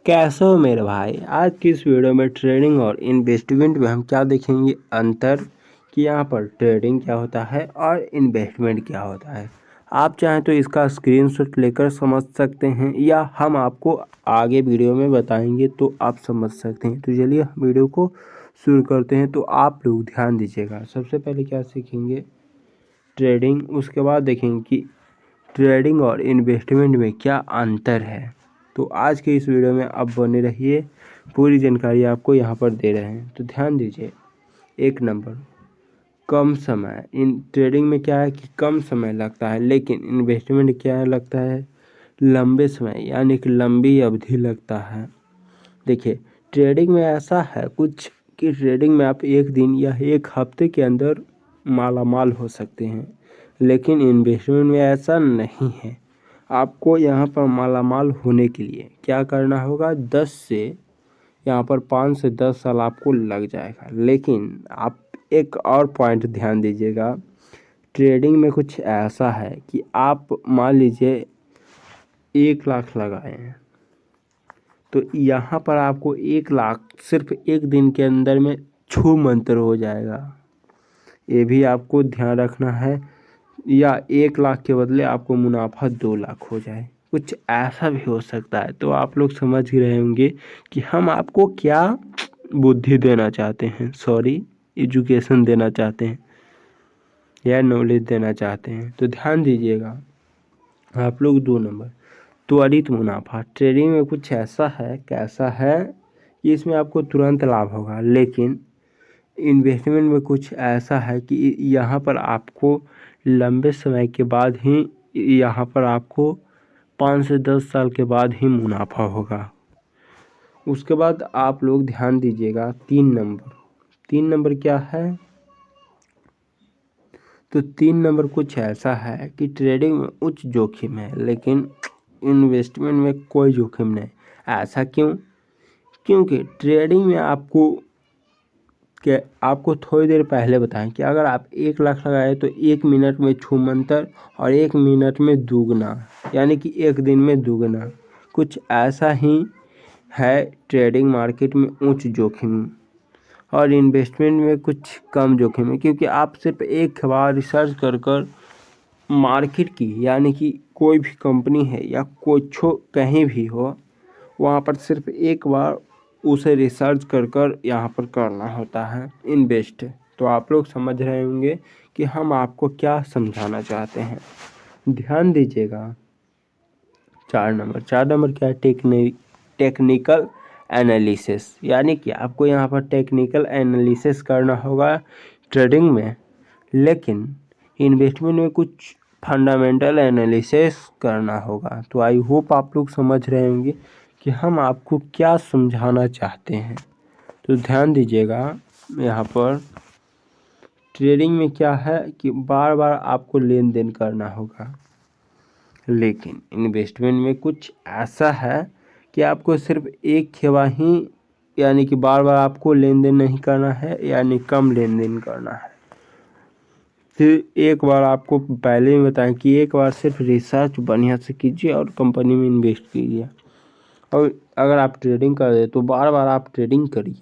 कैसे हो मेरे भाई। आज की इस वीडियो में ट्रेडिंग और इन्वेस्टमेंट में हम क्या देखेंगे अंतर कि यहाँ पर ट्रेडिंग क्या होता है और इन्वेस्टमेंट क्या होता है। आप चाहें तो इसका स्क्रीनशॉट लेकर समझ सकते हैं या हम आपको आगे वीडियो में बताएंगे तो आप समझ सकते हैं। तो चलिए वीडियो को शुरू करते हैं। तो आप लोग ध्यान दीजिएगा, सबसे पहले क्या सीखेंगे ट्रेडिंग, उसके बाद देखेंगे कि ट्रेडिंग और इन्वेस्टमेंट में क्या अंतर है। तो आज के इस वीडियो में आप बने रहिए, पूरी जानकारी आपको यहाँ पर दे रहे हैं। तो ध्यान दीजिए, एक नंबर कम समय। इन ट्रेडिंग में क्या है कि कम समय लगता है, लेकिन इन्वेस्टमेंट क्या है लगता है लंबे समय, यानी कि लंबी अवधि लगता है। देखिए ट्रेडिंग में ऐसा है कुछ कि ट्रेडिंग में आप एक दिन या एक हफ्ते के अंदर मालामाल हो सकते हैं, लेकिन इन्वेस्टमेंट में ऐसा नहीं है। आपको यहाँ पर मालामाल होने के लिए क्या करना होगा, 5 से 10 साल आपको लग जाएगा। लेकिन आप एक और पॉइंट ध्यान दीजिएगा, ट्रेडिंग में कुछ ऐसा है कि आप मान लीजिए 1 लाख लगाए हैं, तो यहाँ पर आपको 1 लाख सिर्फ एक दिन के अंदर में छू मंतर हो जाएगा। ये भी आपको ध्यान रखना है, या 1 लाख के बदले आपको मुनाफा 2 लाख हो जाए, कुछ ऐसा भी हो सकता है। तो आप लोग समझ ही रहे होंगे कि हम आपको क्या बुद्धि देना चाहते हैं, एजुकेशन देना चाहते हैं या नॉलेज देना चाहते हैं। तो ध्यान दीजिएगा आप लोग। 2 नंबर त्वरित मुनाफा। ट्रेडिंग में कुछ ऐसा है, कैसा है कि इसमें आपको तुरंत लाभ होगा, लेकिन इन्वेस्टमेंट में कुछ ऐसा है कि यहाँ पर आपको लंबे समय के बाद ही, यहाँ पर आपको 5 से 10 साल के बाद ही मुनाफा होगा। उसके बाद आप लोग ध्यान दीजिएगा 3 नंबर क्या है, तो 3 नंबर कुछ ऐसा है कि ट्रेडिंग में उच्च जोखिम है, लेकिन इन्वेस्टमेंट में कोई जोखिम नहीं। ऐसा क्यों? क्योंकि ट्रेडिंग में आपको थोड़ी देर पहले बताएं कि अगर आप 1 लाख लगाए तो 1 मिनट में छूमंतर और 1 मिनट में दुगना, यानी कि एक दिन में दुगना। कुछ ऐसा ही है ट्रेडिंग मार्केट में उच्च जोखिम, और इन्वेस्टमेंट में कुछ कम जोखिम है, क्योंकि आप सिर्फ एक बार रिसर्च कर मार्केट की, यानी कि कोई भी कंपनी है या कुछ कहीं भी हो, वहाँ पर सिर्फ एक बार उसे रिसर्च कर यहाँ पर करना होता है इन्वेस्ट। तो आप लोग समझ रहे होंगे कि हम आपको क्या समझाना चाहते हैं। ध्यान दीजिएगा 4 नंबर क्या है, टेक्निकल एनालिसिस, यानी कि आपको यहाँ पर टेक्निकल एनालिसिस करना होगा ट्रेडिंग में, लेकिन इन्वेस्टमेंट में कुछ फंडामेंटल एनालिसिस करना होगा। तो आई होप आप लोग समझ रहे होंगे कि हम आपको क्या समझाना चाहते हैं। तो ध्यान दीजिएगा, यहाँ पर ट्रेडिंग में क्या है कि बार बार आपको लेन देन करना होगा, लेकिन इन्वेस्टमेंट में कुछ ऐसा है कि आपको सिर्फ एक खेवा ही, यानी कि बार बार आपको लेन देन नहीं करना है, यानी कम लेन देन करना है। फिर एक बार आपको पहले ही बताएं कि एक बार सिर्फ रिसर्च बढ़िया से कीजिए और कंपनी में इन्वेस्ट कीजिए, और अगर आप ट्रेडिंग कर रहे तो बार बार आप ट्रेडिंग करिए।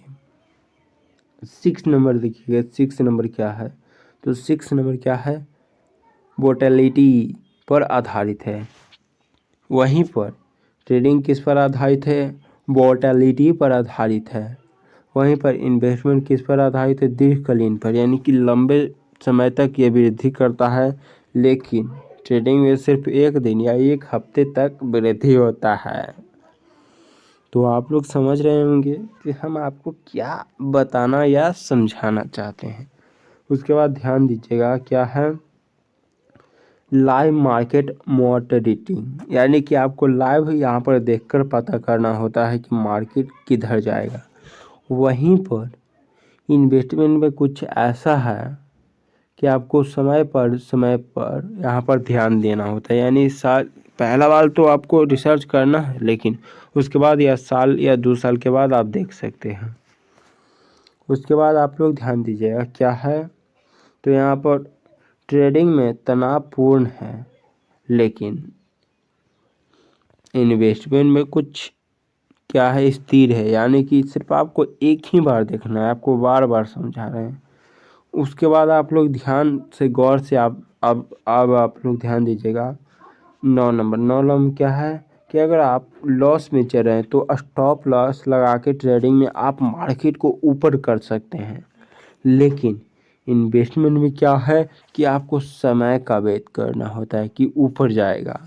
6 नंबर देखिएगा, 6 नंबर क्या है, तो 6 नंबर क्या है, वोलेटिलिटी पर आधारित है। वहीं पर ट्रेडिंग किस पर आधारित है, वोलेटिलिटी पर आधारित है। वहीं पर इन्वेस्टमेंट किस पर आधारित है, दीर्घकालीन पर, यानी कि लंबे समय तक ये वृद्धि करता है, लेकिन ट्रेडिंग में सिर्फ एक दिन या एक हफ्ते तक वृद्धि होता है। तो आप लोग समझ रहे होंगे कि हम आपको क्या बताना या समझाना चाहते हैं। उसके बाद ध्यान दीजिएगा क्या है, लाइव मार्केट मोटिलिटी, यानी कि आपको लाइव यहाँ पर देखकर पता करना होता है कि मार्केट किधर जाएगा। वहीं पर इन्वेस्टमेंट में कुछ ऐसा है कि आपको समय पर यहाँ पर ध्यान देना होता है, यानी पहला बार तो आपको रिसर्च करना है, लेकिन उसके बाद या साल या 2 साल के बाद आप देख सकते हैं। उसके बाद आप लोग ध्यान दीजिएगा क्या है, तो यहाँ पर ट्रेडिंग में तनावपूर्ण है, लेकिन इन्वेस्टमेंट में कुछ क्या है, स्थिर है, यानी कि सिर्फ आपको एक ही बार देखना है, आपको बार बार समझा रहे हैं। उसके बाद आप लोग ध्यान से गौर से अब आप लोग ध्यान दीजिएगा। 9 नंबर क्या है कि अगर आप लॉस में चल रहे हैं तो स्टॉप लॉस लगा के ट्रेडिंग में आप मार्केट को ऊपर कर सकते हैं। लेकिन इन्वेस्टमेंट में क्या है कि आपको समय का वेट करना होता है कि ऊपर जाएगा।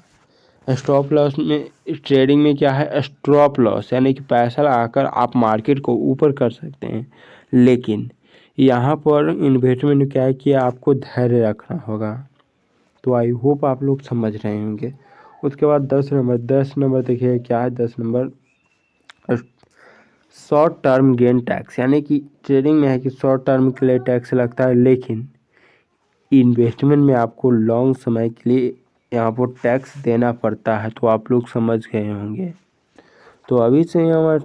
स्टॉप लॉस में, ट्रेडिंग में क्या है, स्टॉप लॉस यानी कि पैसा लगाकर आप मार्केट को ऊपर कर सकते हैं। लेकिन यहाँ पर इन्वेस्टमेंट में क्या है कि आपको धैर्य रखना होगा। तो आई होप आप लोग समझ रहे होंगे। उसके बाद 10 नंबर देखिए क्या है। 10 number short term gain tax, यानी कि ट्रेडिंग में है कि शॉर्ट टर्म के लिए टैक्स लगता है, लेकिन इन्वेस्टमेंट में आपको लॉन्ग समय के लिए यहाँ पर टैक्स देना पड़ता है। तो आप लोग समझ गए होंगे। तो अभी से हमारे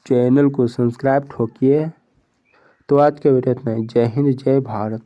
चैनल को सब्सक्राइब ठोकिए। तो आज के वीडियो इतना ही। जय हिंद, जय भारत।